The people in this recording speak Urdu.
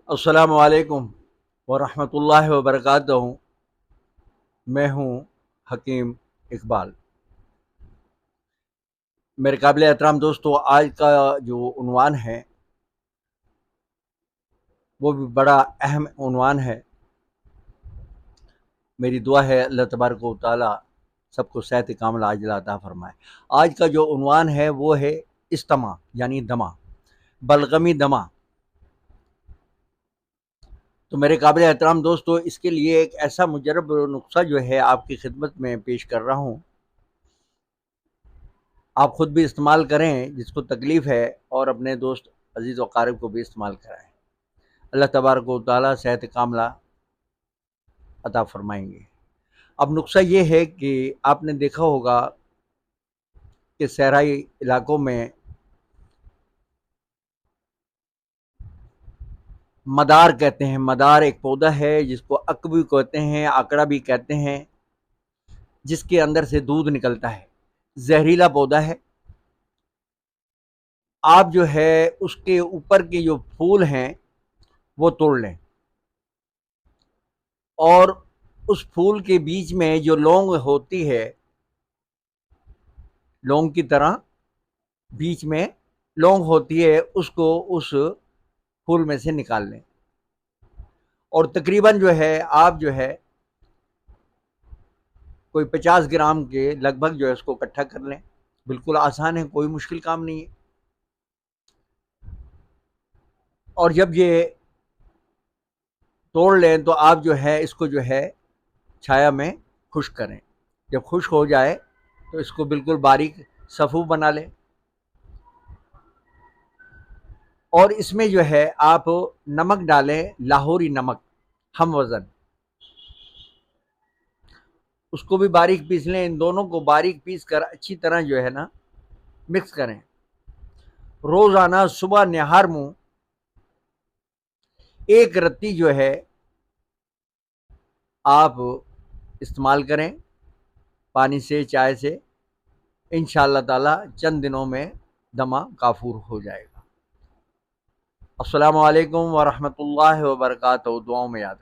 السلام علیکم ورحمۃ اللہ وبرکاتہ۔ میں ہوں حکیم اقبال۔ میرے قابل احترام دوستو، آج کا جو عنوان ہے وہ بھی بڑا اہم عنوان ہے۔ میری دعا ہے اللہ تبارک و تعالی سب کو صحت کاملہ عاجلہ عطا فرمائے۔ آج کا جو عنوان ہے وہ ہے استما، یعنی دمہ، بلغمی دمہ۔ تو میرے قابل احترام دوستو، اس کے لیے ایک ایسا مجرب نسخہ جو ہے آپ کی خدمت میں پیش کر رہا ہوں۔ آپ خود بھی استعمال کریں جس کو تکلیف ہے، اور اپنے دوست عزیز و قارب کو بھی استعمال کرائیں۔ اللہ تبارک و تعالی صحت کاملہ عطا فرمائیں گے۔ اب نقصہ یہ ہے کہ آپ نے دیکھا ہوگا کہ صحرائی علاقوں میں مدار کہتے ہیں۔ مدار ایک پودا ہے جس کو اک بھی کہتے ہیں، آکڑا بھی کہتے ہیں، جس کے اندر سے دودھ نکلتا ہے۔ زہریلا پودا ہے۔ آپ جو ہے اس کے اوپر کے جو پھول ہیں وہ توڑ لیں، اور اس پھول کے بیچ میں جو لونگ ہوتی ہے، لونگ کی طرح بیچ میں لونگ ہوتی ہے، اس کو اس پھول میں سے نکال لیں، اور تقریباً جو ہے آپ جو ہے کوئی 50 گرام کے لگ بھگ جو ہے اس کو اکٹھا کر لیں۔ بالکل آسان ہے، کوئی مشکل کام نہیں ہے۔ اور جب یہ توڑ لیں تو آپ جو ہے اس کو جو ہے چھایا میں خشک کریں۔ جب خشک ہو جائے تو اس کو بالکل باریک صفو بنا لیں، اور اس میں جو ہے آپ نمک ڈالیں، لاہوری نمک ہم وزن، اس کو بھی باریک پیس لیں۔ ان دونوں کو باریک پیس کر اچھی طرح جو ہے نا مکس کریں۔ روزانہ صبح نہار منہ ایک رتی جو ہے آپ استعمال کریں، پانی سے، چائے سے۔ انشاءاللہ تعالی چند دنوں میں دمہ کافور ہو جائے گا۔ السلام علیکم ورحمۃ اللہ وبرکاتہ۔ دعاؤں میں یاد